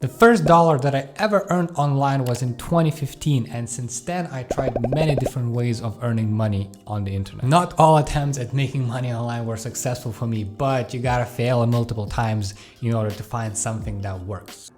The first dollar that I ever earned online was in 2015, and since then I tried many different ways of earning money on the internet. Not all attempts at making money online were successful for me, but you gotta fail multiple times in order to find something that works.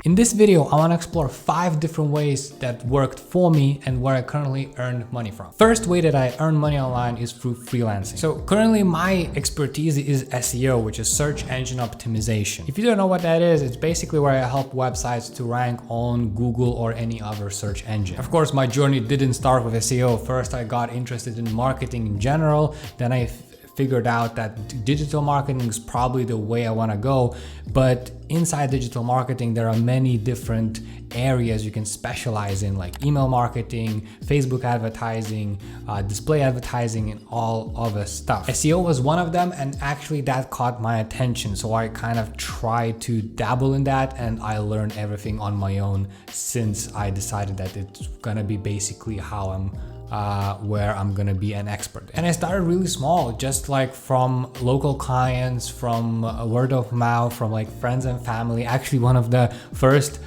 In this video, I want to explore 5 different ways that worked for me and where I currently earn money from. First way that I earn money online is through freelancing. So currently my expertise is SEO, which is search engine optimization. If you don't know what that is, it's basically where I help websites to rank on Google or any other search engine. Of course, my journey didn't start with SEO. First, I got interested in marketing in general. Then I figured out that digital marketing is probably the way I want to go. But inside digital marketing, there are many different areas you can specialize in, like email marketing, Facebook advertising, display advertising, and all other stuff. SEO was one of them, and actually that caught my attention. So I kind of tried to dabble in that, and I learned everything on my own since I decided that it's gonna be basically how where I'm gonna be an expert. And I started really small, just like from local clients, from word of mouth, from like friends and family. Actually, one of the first,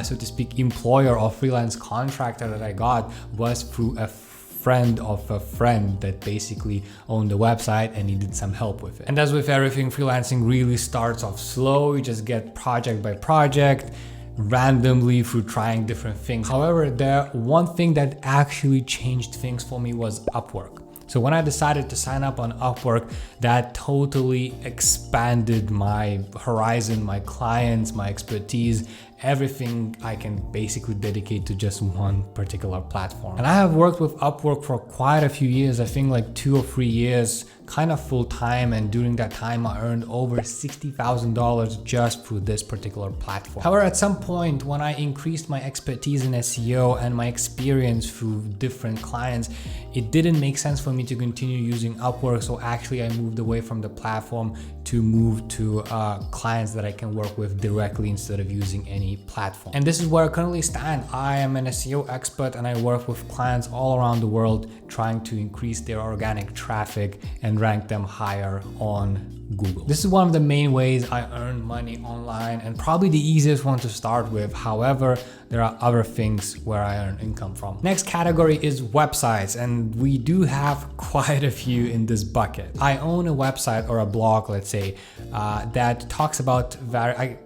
so to speak, employer or freelance contractor that I got was through a friend of a friend that basically owned the website and needed some help with it. And as with everything, freelancing really starts off slow. You just get project by project, randomly through trying different things. However, the one thing that actually changed things for me was Upwork. So when I decided to sign up on Upwork, that totally expanded my horizon, my clients, my expertise, everything I can basically dedicate to just one particular platform. And I have worked with Upwork for quite a few years, I think like 2 or 3 years, kind of full time. And during that time, I earned over $60,000 just through this particular platform. However, at some point when I increased my expertise in SEO and my experience through different clients, it didn't make sense for me to continue using Upwork. So actually I moved away from the platform to move to clients that I can work with directly instead of using any platform. And this is where I currently stand. I am an SEO expert and I work with clients all around the world trying to increase their organic traffic and rank them higher on Google. This is one of the main ways I earn money online and probably the easiest one to start with. However, there are other things where I earn income from. Next category is websites, and we do have quite a few in this bucket. I own a website or a blog, let's say, that talks about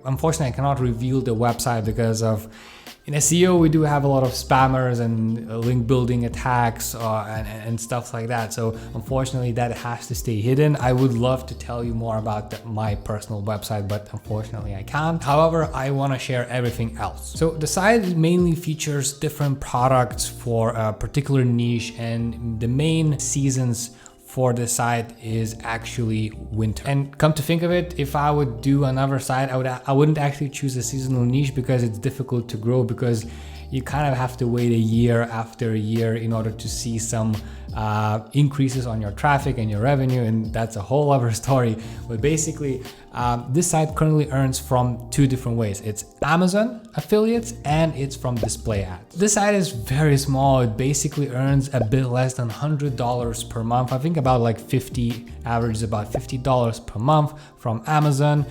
unfortunately, I cannot reveal the website because of in SEO, we do have a lot of spammers and link building attacks and stuff like that. So unfortunately, that has to stay hidden. I would love to tell you more about my personal website, but unfortunately I can't. However, I want to share everything else. So the site mainly features different products for a particular niche, and the main seasons for the site is actually winter. And come to think of it, if I would do another site, I wouldn't actually choose a seasonal niche because it's difficult to grow, because you kind of have to wait a year after a year in order to see some increases on your traffic and your revenue, and that's a whole other story. But basically, this site currently earns from 2 different ways. It's Amazon affiliates and it's from display ads. This site is very small. It basically earns a bit less than $100 per month. I think about like averages about $50 per month from Amazon,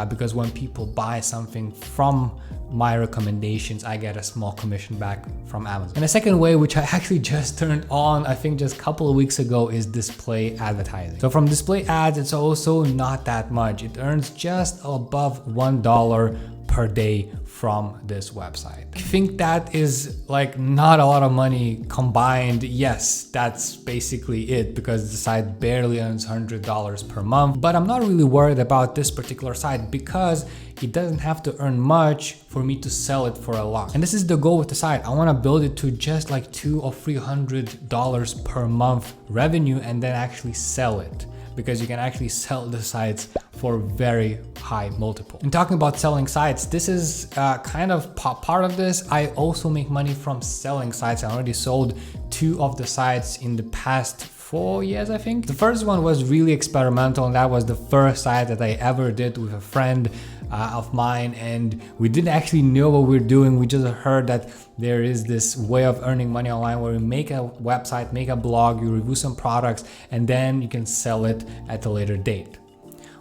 because when people buy something from my recommendations, I get a small commission back from Amazon. And the second way, which I actually just turned on, I think just a couple of weeks ago, is display advertising. So from display ads, it's also not that much. It earns just above $1 per day from this website. I think that is like not a lot of money combined. Yes, that's basically it, because the site barely earns $100 per month. But I'm not really worried about this particular site because it doesn't have to earn much for me to sell it for a lot. And this is the goal with the site. I want to build it to just like $200 or $300 per month revenue and then actually sell it, because you can actually sell the sites for very high multiple. And talking about selling sites, this is kind of part of this. I also make money from selling sites. I already sold 2 of the sites in the past 4 years, I think. The first one was really experimental, and that was the first site that I ever did with a friend of mine, and we didn't actually know what we're doing. We just heard that there is this way of earning money online where you make a website, make a blog, you review some products, and then you can sell it at a later date.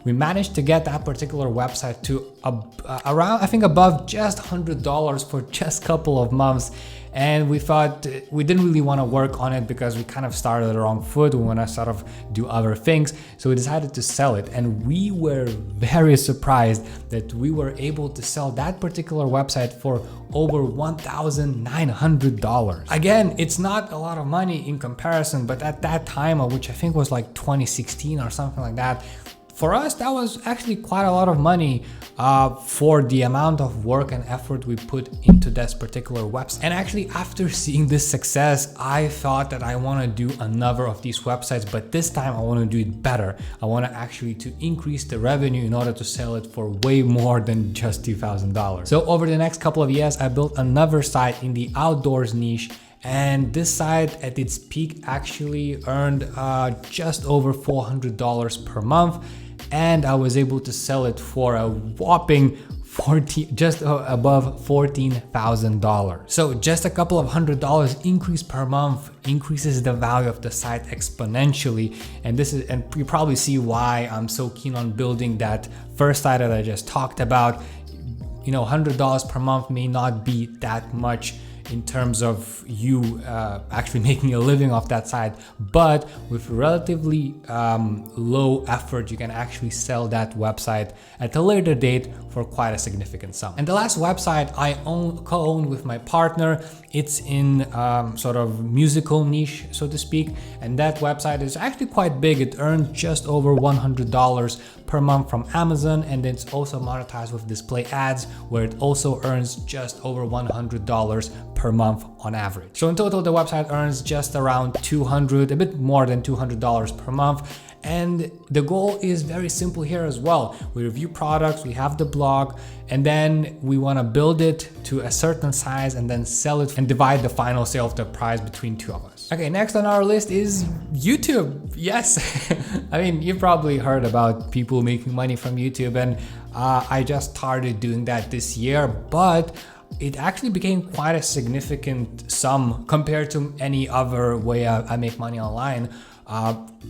we managed to get that particular website to around, I think, above just $100 for just a couple of months. And we thought we didn't really want to work on it because we kind of started the wrong foot. We want to sort of do other things. So we decided to sell it. And we were very surprised that we were able to sell that particular website for over $1,900. Again, it's not a lot of money in comparison, but at that time, which I think was like 2016 or something like that, for us, that was actually quite a lot of money for the amount of work and effort we put into this particular website. And actually, after seeing this success, I thought that I want to do another of these websites, but this time I want to do it better. I want to actually increase the revenue in order to sell it for way more than just $2,000. So over the next couple of years, I built another site in the outdoors niche. And this site at its peak actually earned just over $400 per month. And I was able to sell it for a whopping just above $14,000. So just a couple of $100 increase per month increases the value of the site exponentially. And you probably see why I'm so keen on building that first site that I just talked about. You know, $100 per month may not be that much in terms of you actually making a living off that site, but with relatively low effort, you can actually sell that website at a later date for quite a significant sum. And the last website I co-own with my partner, it's in sort of musical niche, so to speak, and that website is actually quite big. It earned just over $100 per month from Amazon, and it's also monetized with display ads, where it also earns just over $100 per month on average. So in total, the website earns just around a bit more than $200 per month. And the goal is very simple here as well. We review products, we have the blog, and then we want to build it to a certain size and then sell it and divide the final sale of the price between two of us. Okay, next on our list is YouTube. Yes, I mean, you've probably heard about people making money from YouTube, and I just started doing that this year, but it actually became quite a significant sum compared to any other way I make money online.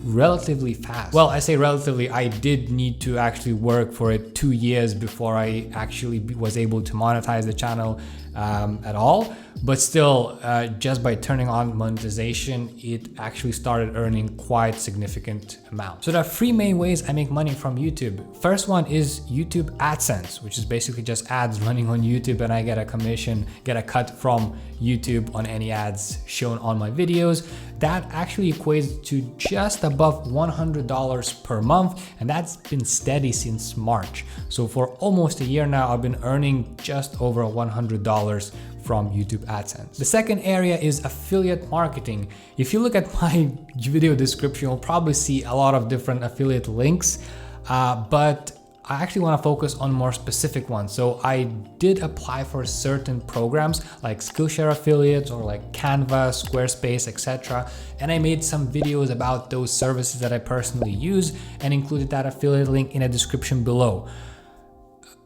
Relatively fast. Well, I say relatively, I did need to actually work for it 2 years before I actually was able to monetize the channel at all. But still, just by turning on monetization, it actually started earning quite significant amounts. So there are 3 main ways I make money from YouTube. First one is YouTube AdSense, which is basically just ads running on YouTube, and I get a commission, get a cut from YouTube on any ads shown on my videos. That actually equates to just above $100 per month, and that's been steady since March. So for almost a year now, I've been earning just over $100 from YouTube AdSense. The second area is affiliate marketing. If you look at my video description, you'll probably see a lot of different affiliate links, but I actually want to focus on more specific ones. So I did apply for certain programs like Skillshare affiliates or like Canva, Squarespace, etc. And I made some videos about those services that I personally use and included that affiliate link in a description below.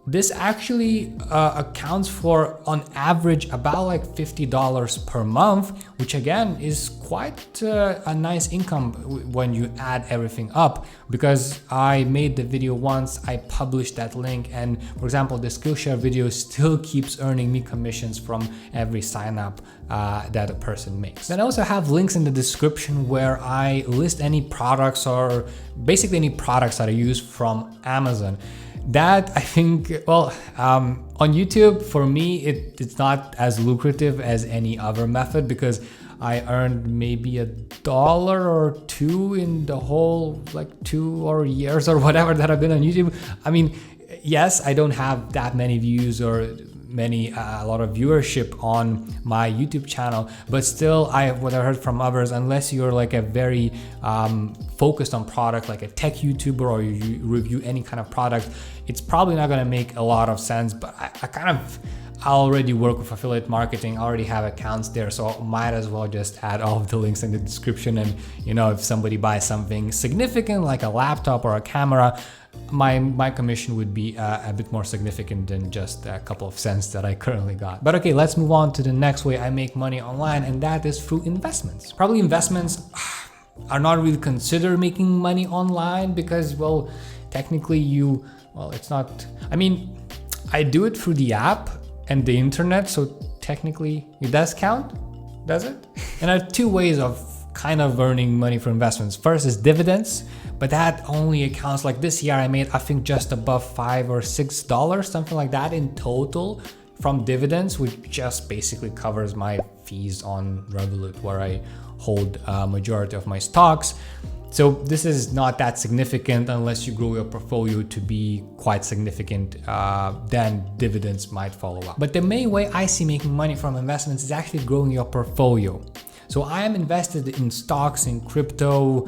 This actually accounts for, on average, about like $50 per month, which again is quite a nice income when you add everything up. Because I made the video once, I published that link, and for example, the Skillshare video still keeps earning me commissions from every sign up that a person makes. Then I also have links in the description where I list any products, or basically any products that I use from Amazon. That, I think, well, on YouTube, for me, it's not as lucrative as any other method, because I earned maybe $1 or $2 in the whole like 2 or years or whatever that I've been on YouTube. I mean, yes, I don't have that many views or a lot of viewership on my YouTube channel, but still, what I heard from others, unless you're like a very focused on product, like a tech YouTuber, or you review any kind of product, it's probably not gonna make a lot of sense. But I already work with affiliate marketing, I already have accounts there, so I might as well just add all of the links in the description. And you know, if somebody buys something significant like a laptop or a camera, my commission would be a bit more significant than just a couple of cents that I currently got. But okay, let's move on to the next way I make money online, and that is through investments. Probably investments are not really considered making money online because, well, technically well, it's not, I mean, I do it through the app and the internet, so technically it does count, does it? And there are two ways of kind of earning money from investments. First is dividends, but that only accounts, like this year I made, I think, just above $5 or $6, something like that in total from dividends, which just basically covers my fees on Revolut, where I hold a majority of my stocks. So this is not that significant unless you grow your portfolio to be quite significant, then dividends might follow up. But the main way I see making money from investments is actually growing your portfolio. So I am invested in stocks, in crypto,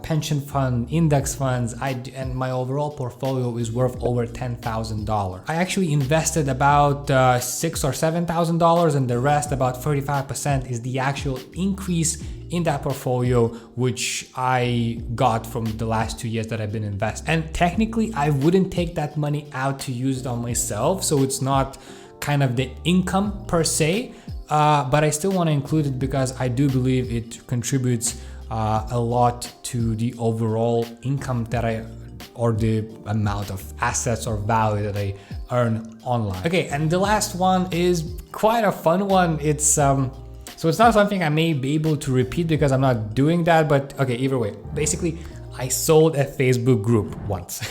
pension fund, index funds, and my overall portfolio is worth over $10,000. I actually invested about $6,000 or $7,000, and the rest, about 35%, is the actual increase in that portfolio, which I got from the last 2 years that I've been investing. And technically, I wouldn't take that money out to use it on myself, so it's not kind of the income per se. But I still want to include it because I do believe it contributes a lot to the overall income that or the amount of assets or value that I earn online. Okay, and the last one is quite a fun one. It's so it's not something I may be able to repeat because I'm not doing that, but okay, either way. Basically, I sold a Facebook group once.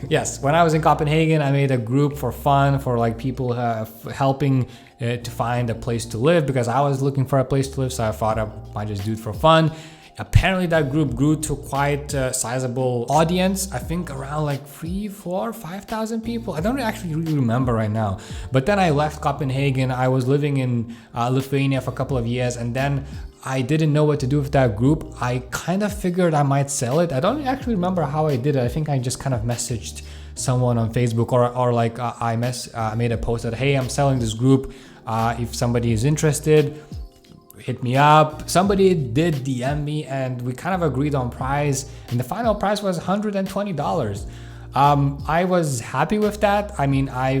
Yes, when I was in Copenhagen, I made a group for fun, for like people helping to find a place to live, because I was looking for a place to live, so I thought I might just do it for fun. Apparently that group grew to quite a sizable audience. I think around like 3,000, 4,000, 5,000 people. I don't actually really remember right now. But then I left Copenhagen. I was living in Lithuania for a couple of years, and then I didn't know what to do with that group. I kind of figured I might sell it. I don't actually remember how I did it. I think I just kind of messaged someone on Facebook, or like I made a post that, hey, I'm selling this group. If somebody is interested, hit me up. Somebody did DM me, and we kind of agreed on price, and the final price was $120. I was happy with that. I mean, I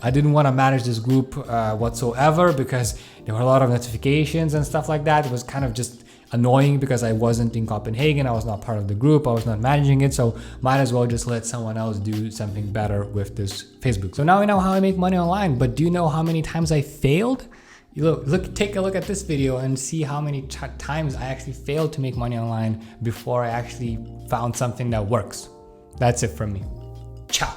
didn't want to manage this group whatsoever, because there were a lot of notifications and stuff like that. It was kind of just annoying because I wasn't in Copenhagen. I was not part of the group. I was not managing it. So might as well just let someone else do something better with this Facebook. So now we know how I make money online, but do you know how many times I failed? Take a look at this video and see how many times I actually failed to make money online before I actually found something that works. That's it from me. Ciao.